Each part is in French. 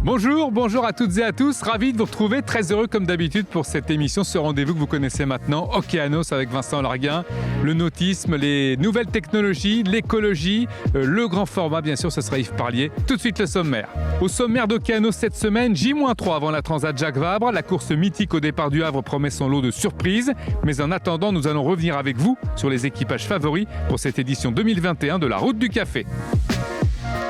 Bonjour à toutes et à tous, ravi de vous retrouver, très heureux comme d'habitude pour cette émission, ce rendez-vous que vous connaissez maintenant, Océanos avec Vincent Larguin, le nautisme, les nouvelles technologies, l'écologie, le grand format, bien sûr, ce sera Yves Parlier. Tout de suite le sommaire. Au sommaire d'Océanos cette semaine, J-3 avant la Transat Jacques Vabre, la course mythique au départ du Havre promet son lot de surprises, mais en attendant, nous allons revenir avec vous sur les équipages favoris pour cette édition 2021 de la Route du Café.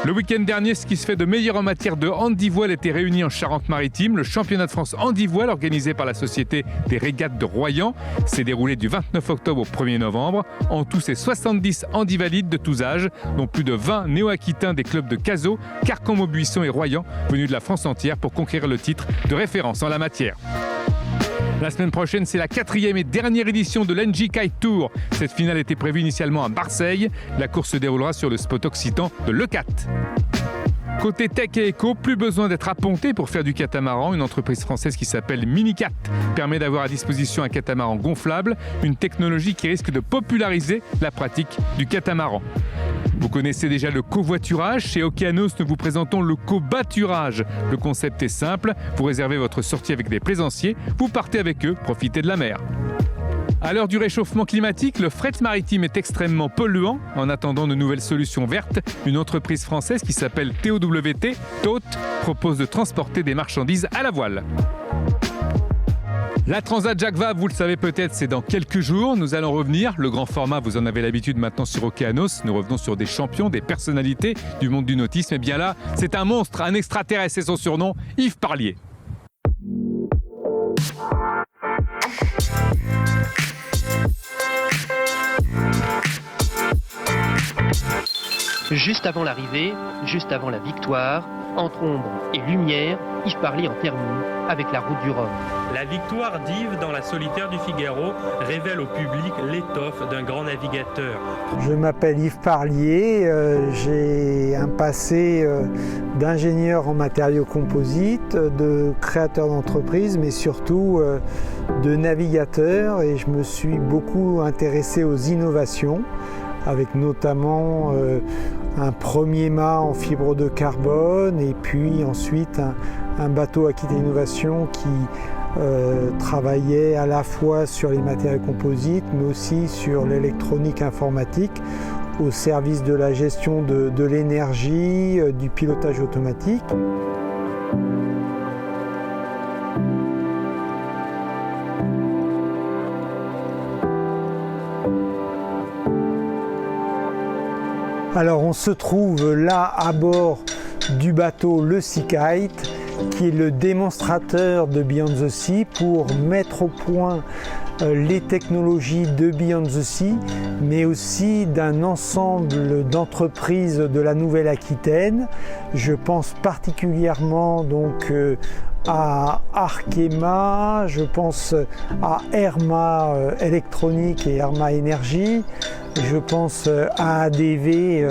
Le week-end dernier, ce qui se fait de meilleur en matière de handivoile était réuni en Charente-Maritime. Le championnat de France handivoile, organisé par la Société des régates de Royan, s'est déroulé du 29 octobre au 1er novembre. En tout, c'est 70 handivalides de tous âges, dont plus de 20 néo-aquitains des clubs de Cazaux, Carcans-Maubuisson et Royan, venus de la France entière pour conquérir le titre de référence en la matière. La semaine prochaine, c'est la 4e et dernière édition de l'Engie Kite Tour. Cette finale était prévue initialement à Marseille. La course se déroulera sur le spot occitan de Leucate. Côté tech et éco, plus besoin d'être apponté pour faire du catamaran. Une entreprise française qui s'appelle Minicat permet d'avoir à disposition un catamaran gonflable, une technologie qui risque de populariser la pratique du catamaran. Vous connaissez déjà le covoiturage. Chez Océanos, nous vous présentons le cobaturage. Le concept est simple. Vous réservez votre sortie avec des plaisanciers. Vous partez avec eux, profitez de la mer. À l'heure du réchauffement climatique, le fret maritime est extrêmement polluant. En attendant de nouvelles solutions vertes, une entreprise française qui s'appelle TOWT, propose de transporter des marchandises à la voile. La Transat Jacques Vabre, vous le savez peut-être, c'est dans quelques jours. Nous allons revenir. Le grand format, vous en avez l'habitude maintenant sur Océanos. Nous revenons sur des champions, des personnalités du monde du nautisme. Et bien là, c'est un monstre, un extraterrestre, c'est son surnom, Yves Parlier. Juste avant l'arrivée, juste avant la victoire, entre ombre et lumière, Yves Parlier en termine avec la route du Rhum. La victoire d'Yves dans la solitaire du Figaro révèle au public l'étoffe d'un grand navigateur. Je m'appelle Yves Parlier, j'ai un passé d'ingénieur en matériaux composites, de créateur d'entreprise, mais surtout de navigateur, et je me suis beaucoup intéressé aux innovations, avec notamment un premier mât en fibre de carbone et puis ensuite un bateau Aquitaine Innovation qui travaillait à la fois sur les matériaux composites mais aussi sur l'électronique informatique au service de la gestion de l'énergie, du pilotage automatique. Alors on se trouve là à bord du bateau le Seakite, qui est le démonstrateur de Beyond the Sea pour mettre au point les technologies de Beyond the Sea, mais aussi d'un ensemble d'entreprises de la Nouvelle-Aquitaine. Je pense particulièrement donc à Arkema, je pense à Herma Électronique et Herma Énergie, je pense à ADV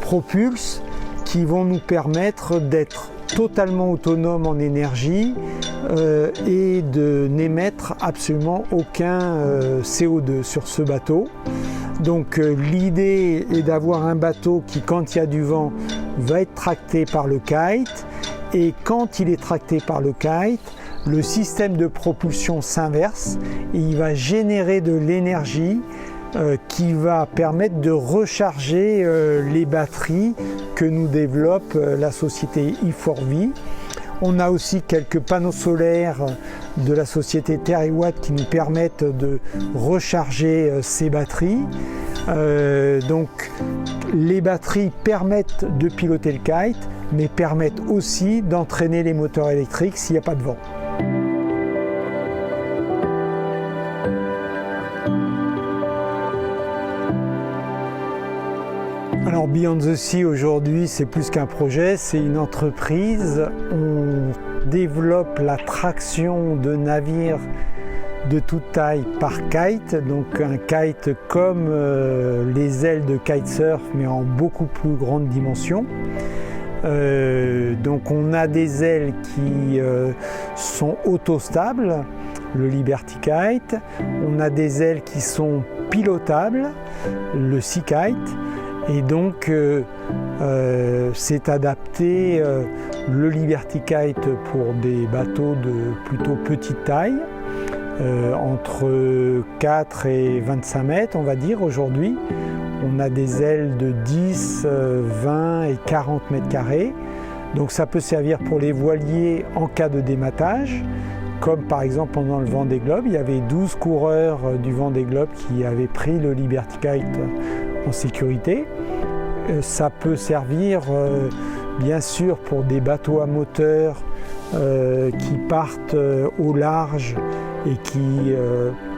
Propulse, qui vont nous permettre d'être totalement autonomes en énergie et de n'émettre absolument aucun CO2 sur ce bateau. Donc l'idée est d'avoir un bateau qui, quand il y a du vent, va être tracté par le kite, et quand il est tracté par le kite, le système de propulsion s'inverse et il va générer de l'énergie qui va permettre de recharger les batteries que nous développe la société E4V. On a aussi quelques panneaux solaires de la société TerreWatt qui nous permettent de recharger ces batteries. Donc les batteries permettent de piloter le kite, mais permettent aussi d'entraîner les moteurs électriques s'il n'y a pas de vent. Alors Beyond the Sea aujourd'hui, c'est plus qu'un projet, c'est une entreprise. On développe la traction de navires de toute taille par kite, donc un kite comme les ailes de kitesurf mais en beaucoup plus grande dimension. Donc on a des ailes qui sont autostables, le Liberty Kite, on a des ailes qui sont pilotables, le Seakite, Et donc c'est adapté le Liberty Kite pour des bateaux de plutôt petite taille, entre 4 et 25 mètres on va dire aujourd'hui. On a des ailes de 10, 20 et 40 mètres carrés. Donc ça peut servir pour les voiliers en cas de dématage, comme par exemple pendant le Vendée Globe, il y avait 12 coureurs du Vendée Globe qui avaient pris le Liberty Kite en sécurité. Ça peut servir bien sûr pour des bateaux à moteur qui partent au large et qui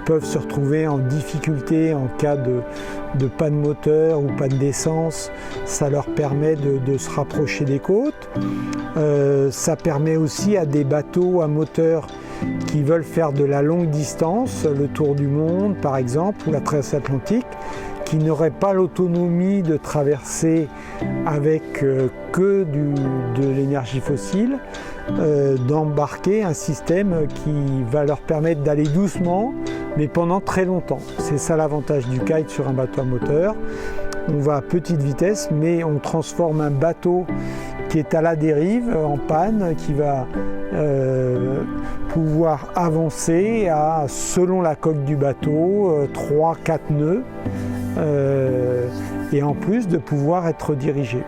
peuvent se retrouver en difficulté en cas de panne moteur ou panne d'essence. Ça leur permet de se rapprocher des côtes. Ça permet aussi à des bateaux à moteur qui veulent faire de la longue distance, le tour du monde par exemple, ou la traversée atlantique, qui n'auraient pas l'autonomie de traverser avec que de l'énergie fossile, d'embarquer un système qui va leur permettre d'aller doucement, mais pendant très longtemps. C'est ça l'avantage du kite sur un bateau à moteur. On va à petite vitesse, mais on transforme un bateau qui est à la dérive, en panne, qui va pouvoir avancer à, selon la coque du bateau, 3-4 nœuds, et en plus de pouvoir être dirigé.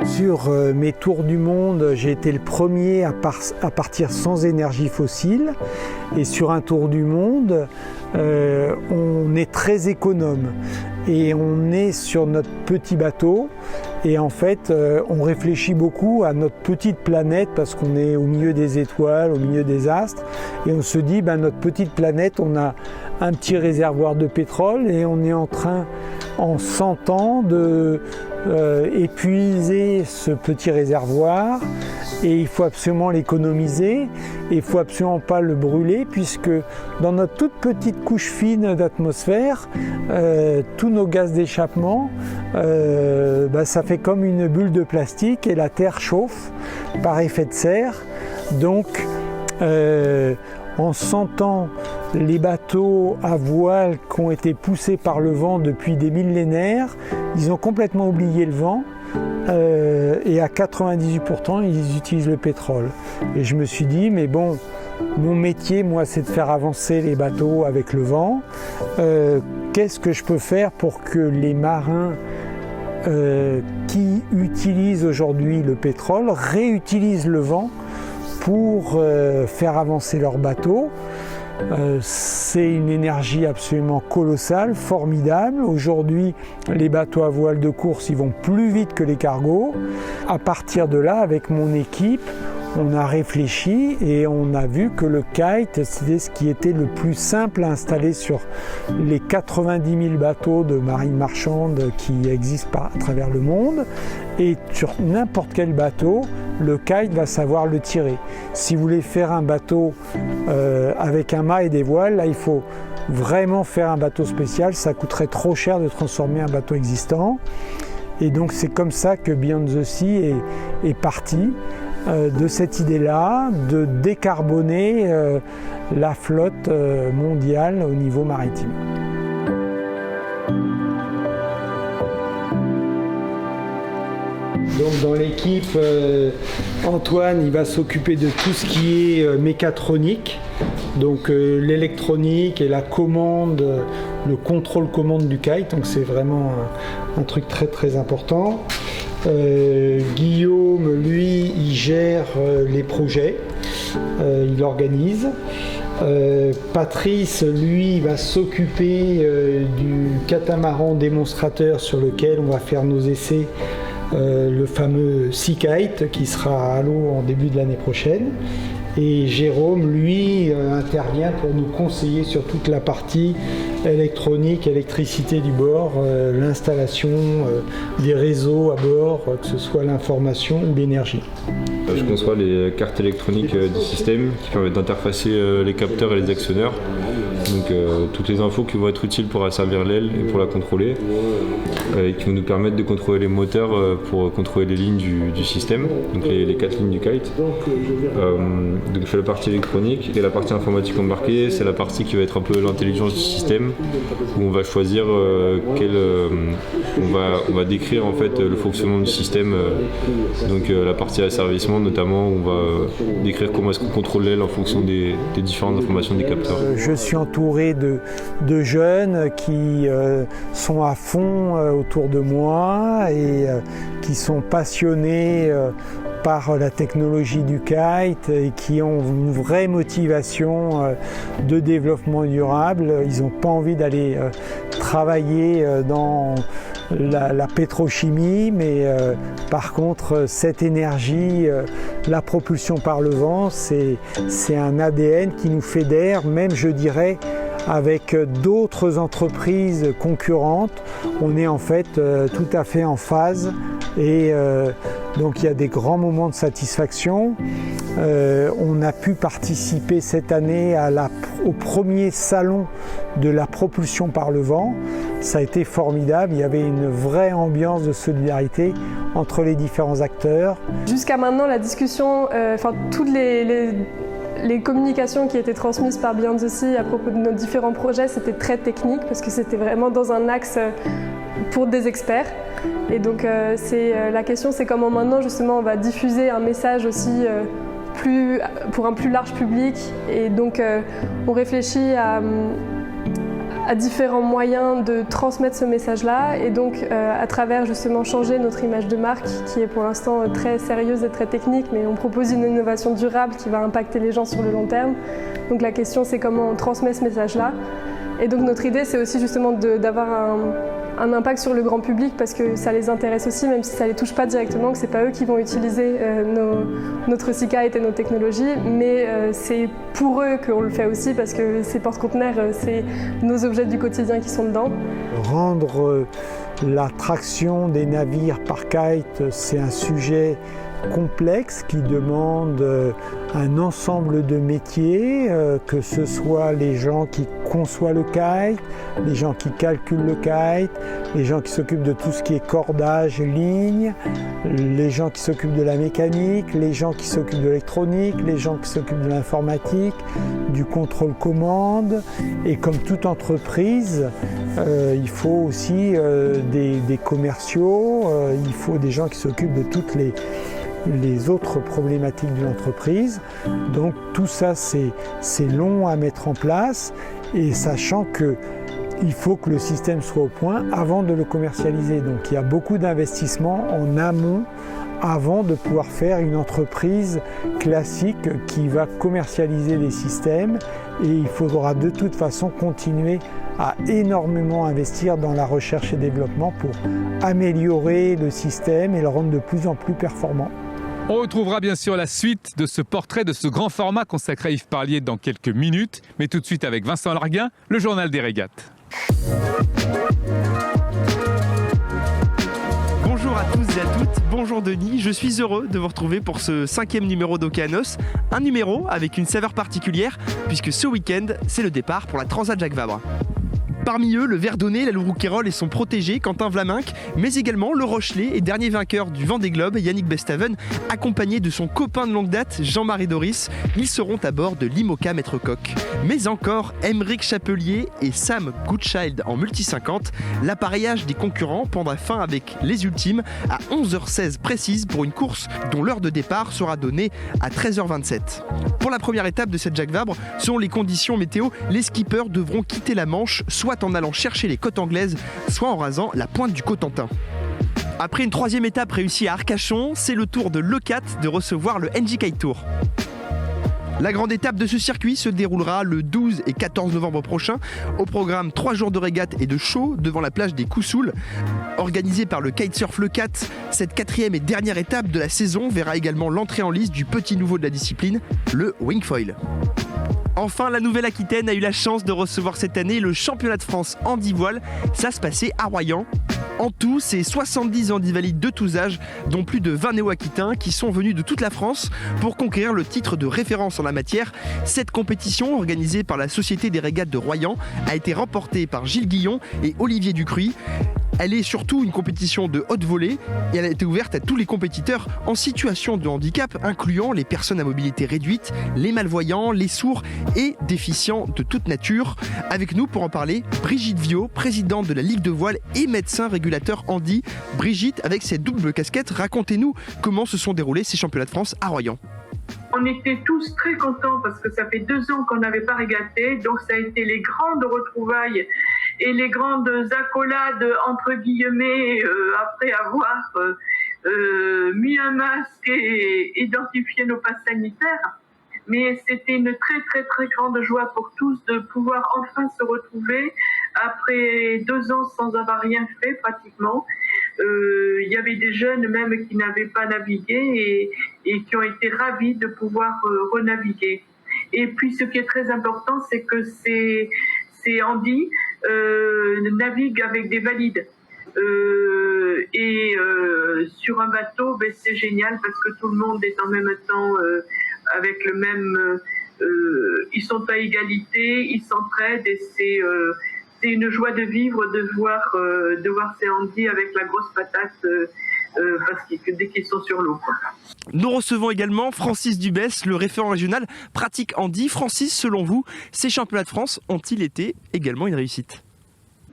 Sur mes tours du monde, j'ai été le premier à partir sans énergie fossile. Et sur un tour du monde, on est très économe. Et on est sur notre petit bateau. Et en fait, on réfléchit beaucoup à notre petite planète parce qu'on est au milieu des étoiles, au milieu des astres. Et on se dit, notre petite planète, on a un petit réservoir de pétrole et on est en train, en 100 ans, de épuiser ce petit réservoir. Et il faut absolument l'économiser et il ne faut absolument pas le brûler puisque dans notre toute petite couche fine d'atmosphère, tous nos gaz d'échappement, ça fait comme une bulle de plastique et la Terre chauffe par effet de serre. Donc en 100 ans, les bateaux à voile qui ont été poussés par le vent depuis des millénaires, ils ont complètement oublié le vent. Et à 98%, ils utilisent le pétrole. Et je me suis dit, mais bon, mon métier, moi, c'est de faire avancer les bateaux avec le vent. Qu'est-ce que je peux faire pour que les marins qui utilisent aujourd'hui le pétrole réutilisent le vent pour faire avancer leurs bateaux? C'est une énergie absolument colossale, formidable. Aujourd'hui, les bateaux à voile de course, ils vont plus vite que les cargos. À partir de là, avec mon équipe, on a réfléchi et on a vu que le kite, c'était ce qui était le plus simple à installer sur les 90 000 bateaux de marine marchande qui existent à travers le monde. Et sur n'importe quel bateau, le kite va savoir le tirer. Si vous voulez faire un bateau avec un mât et des voiles, là il faut vraiment faire un bateau spécial. Ça coûterait trop cher de transformer un bateau existant. Et donc c'est comme ça que Beyond the Sea est parti. De cette idée-là, de décarboner la flotte mondiale au niveau maritime. Donc dans l'équipe, Antoine il va s'occuper de tout ce qui est mécatronique, donc l'électronique et la commande, le contrôle-commande du kite, donc c'est vraiment un truc très très important. Guillaume, lui, il gère les projets, il organise. Patrice, lui, va s'occuper du catamaran démonstrateur sur lequel on va faire nos essais, le fameux Sea Kite qui sera à l'eau en début de l'année prochaine. Et Jérôme, lui, intervient pour nous conseiller sur toute la partie électronique, électricité du bord, l'installation des réseaux à bord, que ce soit l'information ou l'énergie. Je conçois les cartes électroniques du système qui permettent d'interfacer les capteurs et les actionneurs. Donc toutes les infos qui vont être utiles pour asservir l'aile et pour la contrôler, et qui vont nous permettre de contrôler les moteurs pour contrôler les lignes du système, donc les 4 lignes du kite. Donc je fais la partie électronique, et la partie informatique embarquée, c'est la partie qui va être un peu l'intelligence du système, où on va choisir on va décrire en fait le fonctionnement du système. Donc la partie asservissement notamment, on va décrire comment est-ce qu'on contrôle l'aile en fonction des différentes informations des capteurs. Je suis entouré de jeunes qui sont à fond autour de moi et qui sont passionnés par la technologie du kite et qui ont une vraie motivation de développement durable. Ils n'ont pas envie d'aller travailler dans la pétrochimie, mais par contre cette énergie, la propulsion par le vent, c'est un ADN qui nous fédère, même je dirais avec d'autres entreprises concurrentes. On est en fait tout à fait en phase et donc il y a des grands moments de satisfaction. On a pu participer cette année au premier salon de la propulsion par le vent. Ça a été formidable, il y avait une vraie ambiance de solidarité entre les différents acteurs. Jusqu'à maintenant, la discussion, toutes les communications qui étaient transmises par Beyond the Sea à propos de nos différents projets, c'était très technique parce que c'était vraiment dans un axe pour des experts. Et donc la question, c'est comment maintenant justement on va diffuser un message aussi pour un plus large public. Et donc on réfléchit à différents moyens de transmettre ce message-là et donc à travers justement changer notre image de marque qui est pour l'instant très sérieuse et très technique, mais on propose une innovation durable qui va impacter les gens sur le long terme. Donc la question, c'est comment on transmet ce message-là. Et donc notre idée, c'est aussi justement d'avoir un impact sur le grand public parce que ça les intéresse aussi, même si ça ne les touche pas directement, que ce n'est pas eux qui vont utiliser notre SeaKite et nos technologies, mais c'est pour eux qu'on le fait aussi parce que ces porte-conteneurs, c'est nos objets du quotidien qui sont dedans. Rendre la traction des navires par kite, c'est un sujet complexe qui demande un ensemble de métiers, que ce soit les gens qui conçoivent le kite, les gens qui calculent le kite, les gens qui s'occupent de tout ce qui est cordage, ligne, les gens qui s'occupent de la mécanique, les gens qui s'occupent de l'électronique, les gens qui s'occupent de l'informatique, du contrôle commande. Et comme toute entreprise, il faut aussi des commerciaux, il faut des gens qui s'occupent de toutes les autres problématiques de l'entreprise. Donc tout ça, c'est long à mettre en place et sachant qu'il faut que le système soit au point avant de le commercialiser. Donc il y a beaucoup d'investissements en amont avant de pouvoir faire une entreprise classique qui va commercialiser les systèmes et il faudra de toute façon continuer à énormément investir dans la recherche et développement pour améliorer le système et le rendre de plus en plus performant. On retrouvera bien sûr la suite de ce portrait, de ce grand format consacré à Yves Parlier dans quelques minutes. Mais tout de suite avec Vincent Larguin, le journal des régates. Bonjour à tous et à toutes, bonjour Denis, je suis heureux de vous retrouver pour ce 5e numéro d'Océanos. Un numéro avec une saveur particulière puisque ce week-end, c'est le départ pour la Transat Jacques Vabre. Parmi eux, le Verdonné, la Loup-Rouquayrol et son protégé Quentin Vlaminck, mais également le Rochelet et dernier vainqueur du Vendée Globe, Yannick Bestaven, accompagné de son copain de longue date, Jean-Marie Doris. Ils seront à bord de l'IMOCA Maître Coq. Mais encore, Aymeric Chapelier et Sam Goodchild en multi-50. L'appareillage des concurrents prendra fin avec les ultimes à 11h16 précise pour une course dont l'heure de départ sera donnée à 13h27. Pour la première étape de cette Jacques Vabre, selon les conditions météo, les skippers devront quitter la Manche, soit en allant chercher les côtes anglaises, soit en rasant la pointe du Cotentin. Après une 3e étape réussie à Arcachon, c'est le tour de l'E4 de recevoir le NJ Kite Tour. La grande étape de ce circuit se déroulera le 12 et 14 novembre prochain. Au programme 3 jours de régate et de show devant la plage des Coussouls. Organisée par le Kitesurf Le4, cette 4e et dernière étape de la saison verra également l'entrée en lice du petit nouveau de la discipline, le wingfoil. Enfin, la Nouvelle-Aquitaine a eu la chance de recevoir cette année le championnat de France handi-voile. Ça se passait à Royan. En tout, c'est 70 handivalides de tous âges, dont plus de 20 néo-aquitains qui sont venus de toute la France pour conquérir le titre de référence en la matière. Cette compétition, organisée par la Société des régates de Royan, a été remportée par Gilles Guillon et Olivier Ducruy. Elle est surtout une compétition de haute volée et elle a été ouverte à tous les compétiteurs en situation de handicap, incluant les personnes à mobilité réduite, les malvoyants, les sourds et déficients de toute nature. Avec nous pour en parler, Brigitte Viau, présidente de la Ligue de voile et médecin régulateur handi. Brigitte, avec cette double casquette, racontez-nous comment se sont déroulés ces championnats de France à Royan. On était tous très contents parce que ça fait 2 ans qu'on n'avait pas régaté, donc ça a été les grandes retrouvailles et les grandes accolades entre guillemets après avoir mis un masque et identifié nos passes sanitaires. Mais c'était une très très très grande joie pour tous de pouvoir enfin se retrouver après 2 ans sans avoir rien fait pratiquement. Il y avait des jeunes même qui n'avaient pas navigué et qui ont été ravis de pouvoir renaviguer. Et puis ce qui est très important, c'est que ces handis naviguent avec des valides. Sur un bateau, c'est génial parce que tout le monde est en même temps avec le même... ils sont à égalité, ils s'entraident et c'est une joie de vivre de voir ces handis avec la grosse patate dès qu'ils sont sur l'eau. Nous recevons également Francis Dubès, le référent régional pratique handi. Francis, selon vous, ces championnats de France ont-ils été également une réussite ?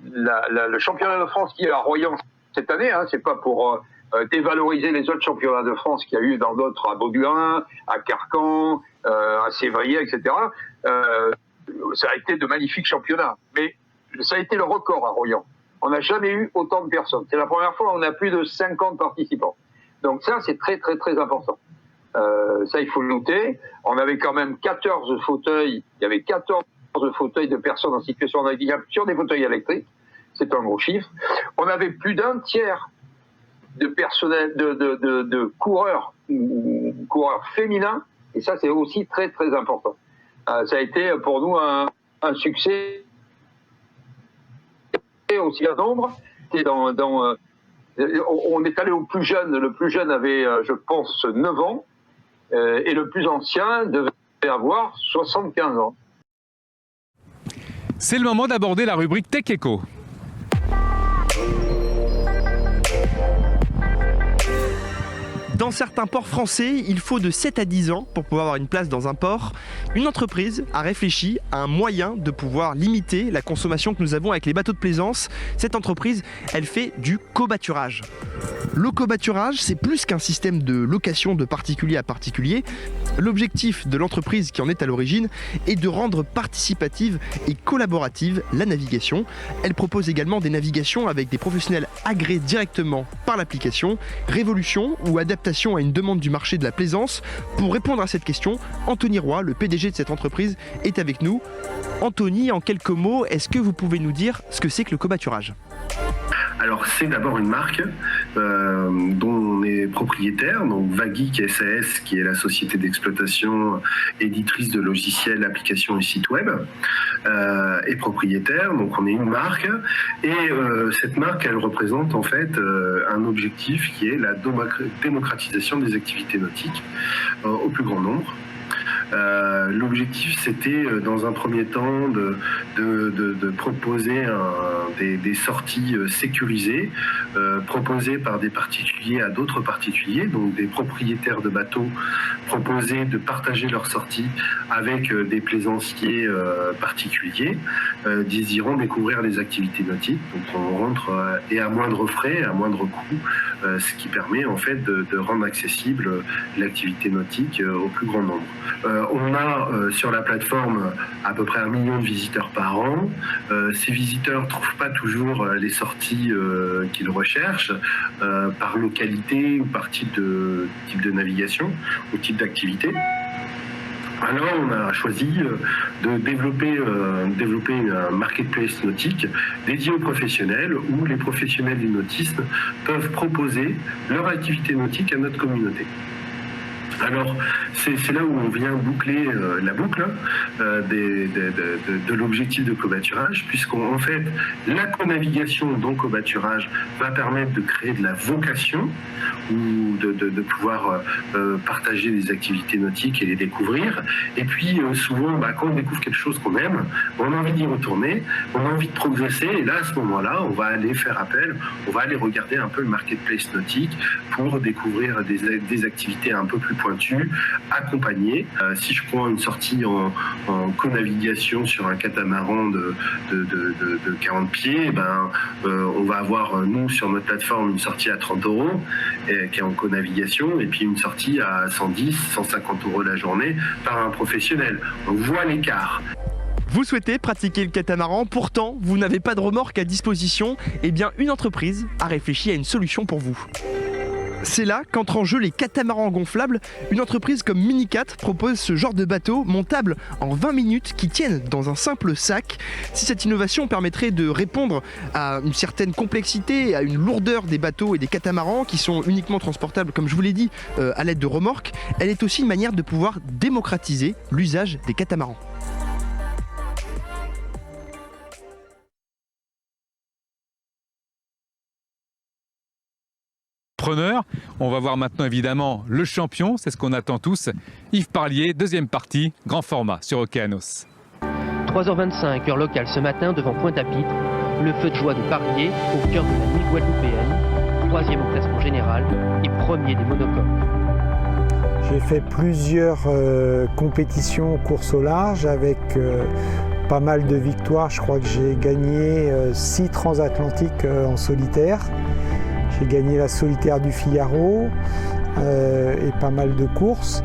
Le championnat de France qui est à Royan cette année, c'est pas pour dévaloriser les autres championnats de France qu'il y a eu dans d'autres, à Bauduin, à Carcan, à Sévrier, etc. Ça a été de magnifiques championnats, mais ça a été le record à Royan. On n'a jamais eu autant de personnes. C'est la première fois où on a plus de 50 participants. Donc ça, c'est très très très important. Ça, il faut le noter. On avait quand même 14 fauteuils. Il y avait 14 fauteuils de personnes en situation de handicap sur des fauteuils électriques. C'est un gros chiffre. On avait plus d'un tiers de personnel, de coureurs féminins. Et ça, c'est aussi très très important. Ça a été pour nous un succès. Aussi un nombre. On est allé au plus jeune. Le plus jeune avait, je pense, 9 ans. Et le plus ancien devait avoir 75 ans. C'est le moment d'aborder la rubrique Tech Eco. Dans certains ports français, il faut de 7 à 10 ans pour pouvoir avoir une place dans un port. Une entreprise a réfléchi à un moyen de pouvoir limiter la consommation que nous avons avec les bateaux de plaisance. Cette entreprise, elle fait du covoiturage. Le covoiturage, c'est plus qu'un système de location de particulier à particulier. L'objectif de l'entreprise qui en est à l'origine est de rendre participative et collaborative la navigation. Elle propose également des navigations avec des professionnels agréés directement par l'application. Révolution ou adaptation à une demande du marché de la plaisance. Pour répondre à cette question, Anthony Roy, le PDG de cette entreprise, est avec nous. Anthony, en quelques mots, est-ce que vous pouvez nous dire ce que c'est que le covoiturage ? Alors c'est d'abord une marque dont on est propriétaire, donc Vageek SAS qui est la société d'exploitation éditrice de logiciels, applications et sites web est propriétaire, donc on est une marque et cette marque elle représente en fait un objectif qui est la démocratisation des activités nautiques au plus grand nombre. L'objectif c'était dans un premier temps de proposer des sorties sécurisées proposées par des particuliers à d'autres particuliers, donc des propriétaires de bateaux proposer de partager leurs sorties avec des plaisanciers particuliers désirant découvrir les activités nautiques. Donc on rentre et à moindre frais, à moindre coût, ce qui permet en fait de rendre accessible l'activité nautique au plus grand nombre. On a sur la plateforme à peu près 1 million de visiteurs par an. Ces visiteurs ne trouvent pas toujours les sorties qu'ils recherchent par localité ou par type de navigation ou type d'activité. Alors on a choisi de développer un marketplace nautique dédié aux professionnels où les professionnels du nautisme peuvent proposer leur activité nautique à notre communauté. Alors, c'est là où on vient boucler la boucle de l'objectif de covoiturage, puisqu'en fait, la conavigation dans covoiturage va permettre de créer de la vocation ou de pouvoir partager des activités nautiques et les découvrir. Et puis, souvent, quand on découvre quelque chose qu'on aime, on a envie d'y retourner, on a envie de progresser, et là, à ce moment-là, on va aller faire appel, on va aller regarder un peu le marketplace nautique pour découvrir des activités un peu plus pointues, accompagnées. Si je prends une sortie en co-navigation sur un catamaran de 40 pieds, on va avoir, nous, sur notre plateforme, une sortie à 30 € qui est en co-navigation, et puis une sortie à 110, 150 € la journée par un professionnel. On voit l'écart. Vous souhaitez pratiquer le catamaran, pourtant vous n'avez pas de remorque à disposition, eh bien une entreprise a réfléchi à une solution pour vous. C'est là qu'entrent en jeu les catamarans gonflables. Une entreprise comme Minicat propose ce genre de bateau montable en 20 minutes qui tiennent dans un simple sac. Si cette innovation permettrait de répondre à une certaine complexité, à une lourdeur des bateaux et des catamarans qui sont uniquement transportables, comme je vous l'ai dit, à l'aide de remorques, elle est aussi une manière de pouvoir démocratiser l'usage des catamarans. Preneur. On va voir maintenant évidemment le champion, c'est ce qu'on attend tous. Yves Parlier, deuxième partie, grand format sur Océanos. 3h25, heure locale ce matin devant Pointe-à-Pitre. Le feu de joie de Parlier au cœur de la nuit guadeloupéenne. Troisième au classement général et premier des monocoques. J'ai fait plusieurs compétitions course au large avec pas mal de victoires. Je crois que j'ai gagné 6 transatlantiques en solitaire. J'ai gagné la solitaire du Figaro et pas mal de courses.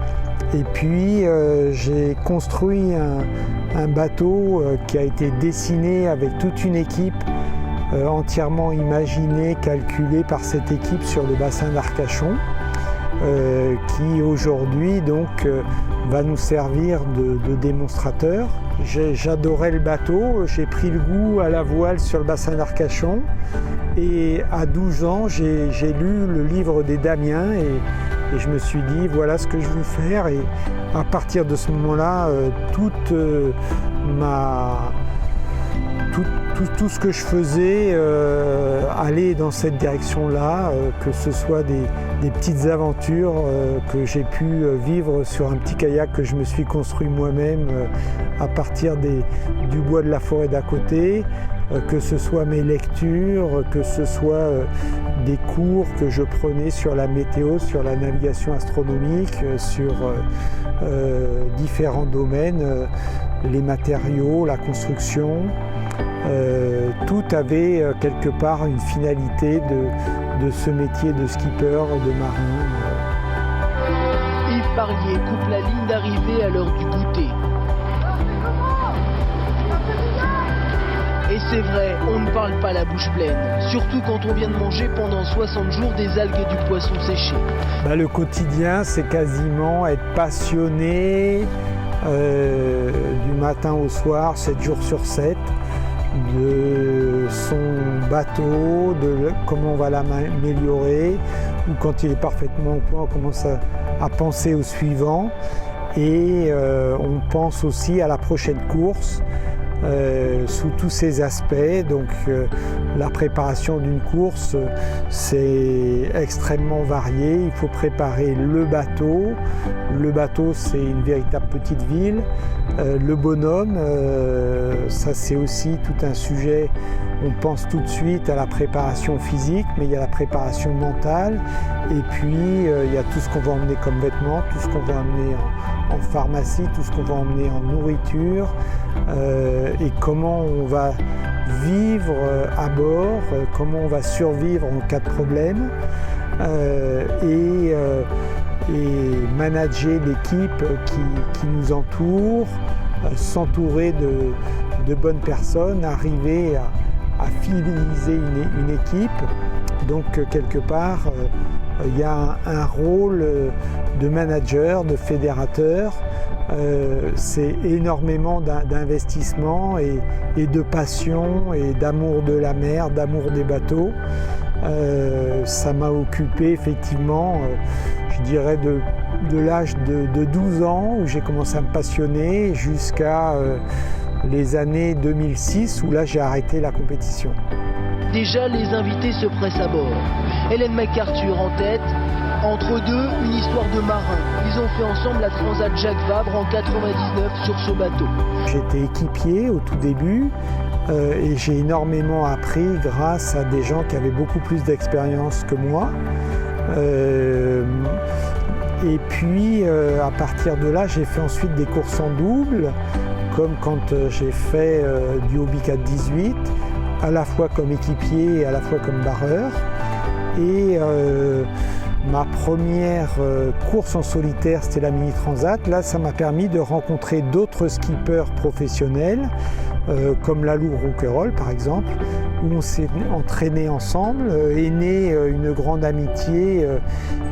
Et puis j'ai construit un bateau qui a été dessiné avec toute une équipe, entièrement imaginée, calculée par cette équipe sur le bassin d'Arcachon, qui aujourd'hui donc va nous servir de démonstrateur. J'adorais le bateau, j'ai pris le goût à la voile sur le bassin d'Arcachon et à 12 ans j'ai lu le livre des Damiens et je me suis dit voilà ce que je veux faire, et à partir de ce moment-là tout ce que je faisais allait dans cette direction-là, que ce soit des petites aventures que j'ai pu vivre sur un petit kayak que je me suis construit moi-même à partir du bois de la forêt d'à côté, que ce soit mes lectures, que ce soit des cours que je prenais sur la météo, sur la navigation astronomique, sur différents domaines, les matériaux, la construction. Tout avait quelque part une finalité de ce métier de skipper, de marin. Yves Parlier coupe la ligne d'arrivée à l'heure du goûter. Et c'est vrai, on ne parle pas la bouche pleine, surtout quand on vient de manger pendant 60 jours des algues et du poisson séché. Le quotidien, c'est quasiment être passionné du matin au soir, 7 jours sur 7. De son bateau, de comment on va l'améliorer, ou quand il est parfaitement au point, on commence à penser au suivant, et on pense aussi à la prochaine course sous tous ces aspects. Donc la préparation d'une course, c'est extrêmement varié. Il faut préparer le bateau. Le bateau, c'est une véritable petite ville. Le bonhomme, ça c'est aussi tout un sujet. On pense tout de suite à la préparation physique, mais il y a la préparation mentale, et puis il y a tout ce qu'on va emmener comme vêtements, tout ce qu'on va emmener en pharmacie, tout ce qu'on va emmener en nourriture, et comment on va vivre à bord, comment on va survivre en cas de problème, et manager l'équipe qui nous entoure, s'entourer de bonnes personnes, arriver à fidéliser une équipe. Donc quelque part, il y a un rôle de manager, de fédérateur. C'est énormément d'investissement et de passion et d'amour de la mer, d'amour des bateaux. Ça m'a occupé effectivement. je dirais de l'âge de 12 ans où j'ai commencé à me passionner jusqu'à les années 2006 où là j'ai arrêté la compétition. Déjà, les invités se pressent à bord. Hélène MacArthur en tête. Entre deux, une histoire de marin. Ils ont fait ensemble la Transat Jacques Vabre en 99 sur ce bateau. J'étais équipier au tout début et j'ai énormément appris grâce à des gens qui avaient beaucoup plus d'expérience que moi. Et puis à partir de là, j'ai fait ensuite des courses en double, comme quand j'ai fait du Hobie 418, à la fois comme équipier et à la fois comme barreur. Et ma première course en solitaire, c'était la Mini Transat. Là, ça m'a permis de rencontrer d'autres skippers professionnels, comme Lalou Rouquayrol par exemple, où on s'est entraîné ensemble. Est née une grande amitié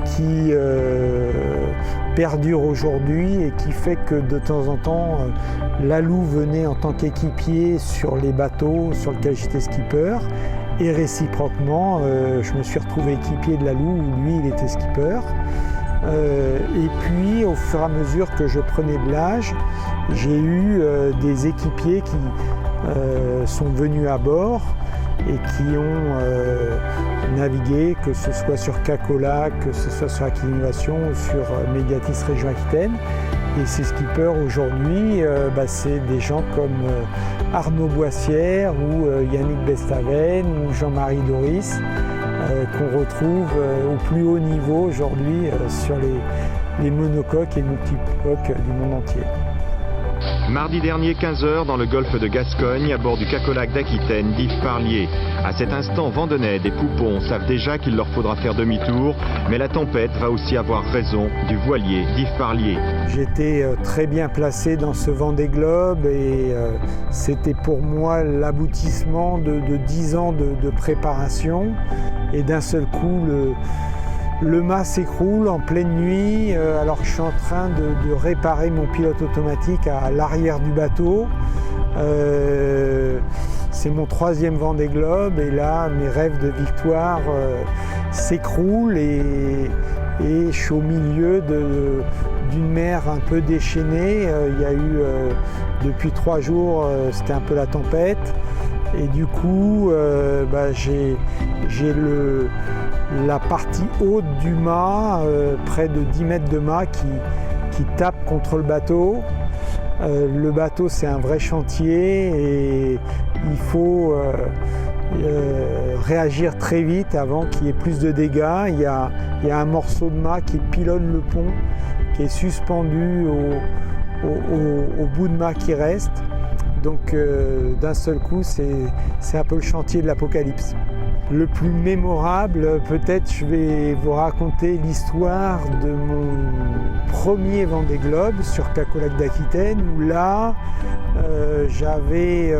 qui perdure aujourd'hui et qui fait que de temps en temps, Lalou venait en tant qu'équipier sur les bateaux sur lesquels j'étais skipper. Et réciproquement, je me suis retrouvé équipier de Lalou où lui il était skipper. Et puis au fur et à mesure que je prenais de l'âge, j'ai eu des équipiers qui sont venus à bord et qui ont navigué, que ce soit sur Cacola, que ce soit sur Aquila Innovation ou sur Médiatis Région Aquitaine. Et ces skippers aujourd'hui, c'est des gens comme Arnaud Boissière ou Yannick Bestaven ou Jean-Marie Doris qu'on retrouve au plus haut niveau aujourd'hui sur les monocoques et multicoques du monde entier. Mardi dernier, 15h, dans le golfe de Gascogne, à bord du Cacolac d'Aquitaine d'Yves Parlier. À cet instant, Vandenay et Poupon savent déjà qu'il leur faudra faire demi-tour, mais la tempête va aussi avoir raison du voilier d'Yves Parlier. J'étais très bien placé dans ce Vendée Globe et c'était pour moi l'aboutissement de 10 ans de préparation. Et d'un seul coup, le mât s'écroule en pleine nuit alors que je suis en train de réparer mon pilote automatique à l'arrière du bateau. C'est mon 3e Vendée Globe et là mes rêves de victoire s'écroulent et je suis au milieu d'une mer un peu déchaînée. Il y a eu depuis 3 jours, c'était un peu la tempête et du coup j'ai la partie haute du mât, près de 10 mètres de mât qui tape contre le bateau. Le bateau c'est un vrai chantier et il faut réagir très vite avant qu'il y ait plus de dégâts. Il y a un morceau de mât qui pilonne le pont, qui est suspendu au bout de mât qui reste. Donc d'un seul coup c'est un peu le chantier de l'apocalypse. Le plus mémorable, peut-être je vais vous raconter l'histoire de mon premier Vendée Globe sur Cacolac d'Aquitaine où là j'avais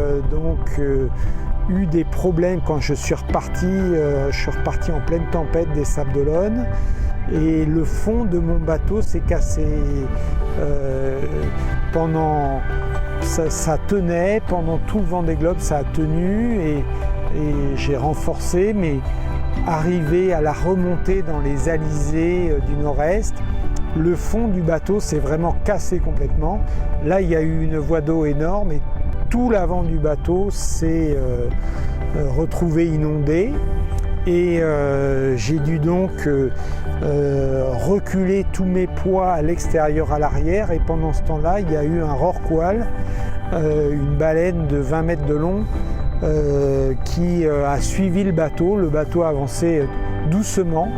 eu des problèmes quand je suis reparti en pleine tempête des Sables d'Olonne et le fond de mon bateau s'est cassé ça tenait pendant tout le Vendée Globe, ça a tenu et j'ai renforcé, mais arrivé à la remontée dans les alizés du nord-est, le fond du bateau s'est vraiment cassé complètement. Là, il y a eu une voie d'eau énorme et tout l'avant du bateau s'est retrouvé inondé. Et j'ai dû donc reculer tous mes poids à l'extérieur, à l'arrière. Et pendant ce temps-là, il y a eu un rorqual, une baleine de 20 mètres de long, qui a suivi le bateau. Le bateau a avancé doucement,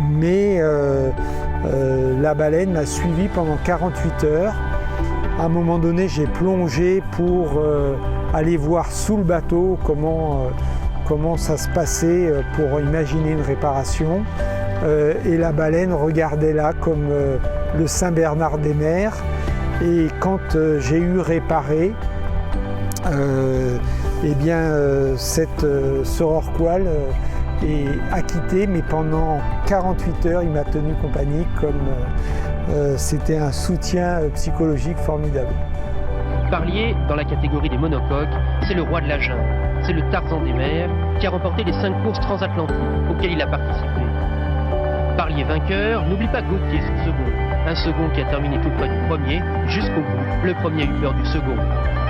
mais la baleine m'a suivi pendant 48 heures. À un moment donné, j'ai plongé pour aller voir sous le bateau comment ça se passait pour imaginer une réparation. Et la baleine regardait là comme le Saint-Bernard des mers. Et quand j'ai eu réparé, ce rorqual est acquitté, mais pendant 48 heures, il m'a tenu compagnie comme c'était un soutien psychologique formidable. Parlier, dans la catégorie des monocoques, c'est le roi de la jungle. C'est le Tarzan des mers qui a remporté les 5 courses transatlantiques auxquelles il a participé. Parlier vainqueur, n'oublie pas Gauthier, son second. Un second qui a terminé tout près du premier, jusqu'au bout. Le premier a eu peur du second.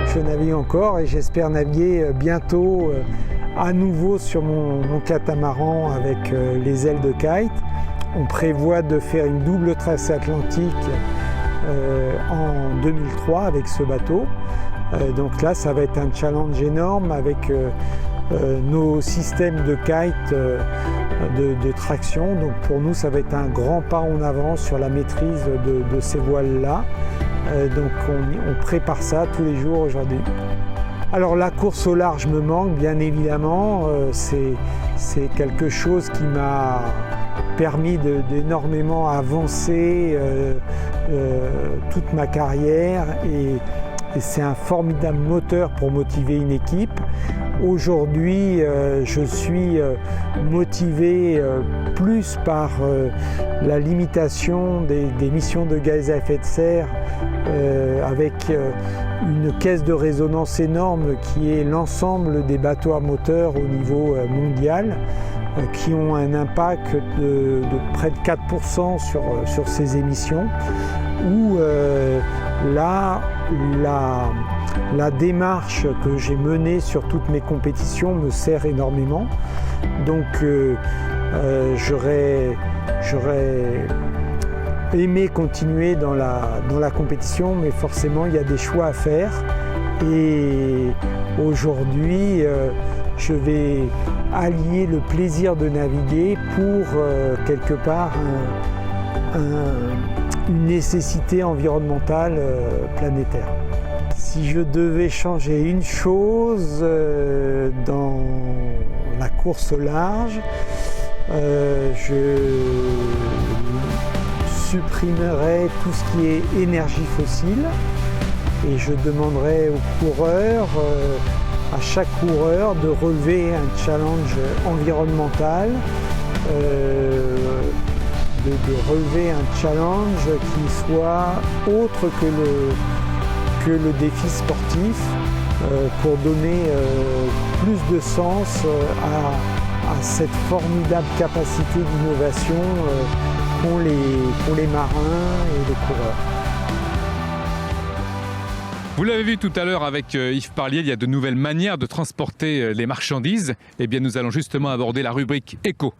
Je navigue encore et j'espère naviguer bientôt à nouveau sur mon catamaran avec les ailes de kite. On prévoit de faire une double trace atlantique en 2003 avec ce bateau. Donc là, ça va être un challenge énorme avec nos systèmes de kite de traction. Donc pour nous, ça va être un grand pas en avant sur la maîtrise de ces voiles-là. Donc on prépare ça tous les jours aujourd'hui. Alors la course au large me manque, bien évidemment. C'est quelque chose qui m'a permis d'énormément avancer toute ma carrière et c'est un formidable moteur pour motiver une équipe. Aujourd'hui, je suis motivé plus par la limitation des émissions de gaz à effet de serre avec une caisse de résonance énorme qui est l'ensemble des bateaux à moteur au niveau mondial qui ont un impact de près de 4% sur ces émissions où là, la démarche que j'ai menée sur toutes mes compétitions me sert énormément. Donc j'aurais aimé continuer dans la compétition, mais forcément il y a des choix à faire. Et aujourd'hui, je vais allier le plaisir de naviguer pour quelque part une nécessité environnementale planétaire. Si je devais changer une chose dans la course au large, je supprimerais tout ce qui est énergie fossile et je demanderais aux coureurs, à chaque coureur, de relever un challenge environnemental, de relever un challenge qui soit autre que le défi sportif pour donner plus de sens à cette formidable capacité d'innovation qu'ont les marins et les coureurs. Vous l'avez vu tout à l'heure avec Yves Parlier, il y a de nouvelles manières de transporter les marchandises. Eh bien, nous allons justement aborder la rubrique éco.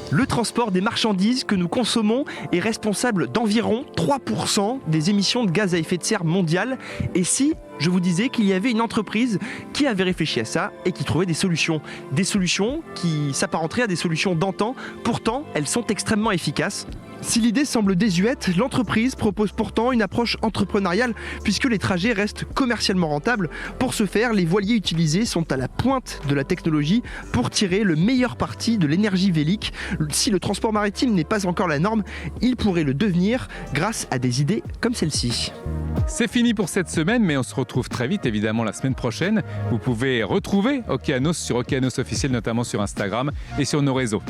Le transport des marchandises que nous consommons est responsable d'environ 3% des émissions de gaz à effet de serre mondiales. Et si je vous disais qu'il y avait une entreprise qui avait réfléchi à ça et qui trouvait des solutions qui s'apparenteraient à des solutions d'antan, pourtant elles sont extrêmement efficaces. Si l'idée semble désuète, l'entreprise propose pourtant une approche entrepreneuriale puisque les trajets restent commercialement rentables. Pour ce faire, les voiliers utilisés sont à la pointe de la technologie pour tirer le meilleur parti de l'énergie vélique. Si le transport maritime n'est pas encore la norme, il pourrait le devenir grâce à des idées comme celle-ci. C'est fini pour cette semaine, mais on se retrouve très vite, évidemment, la semaine prochaine. Vous pouvez retrouver Okeanos sur Okeanos officiel, notamment sur Instagram et sur nos réseaux.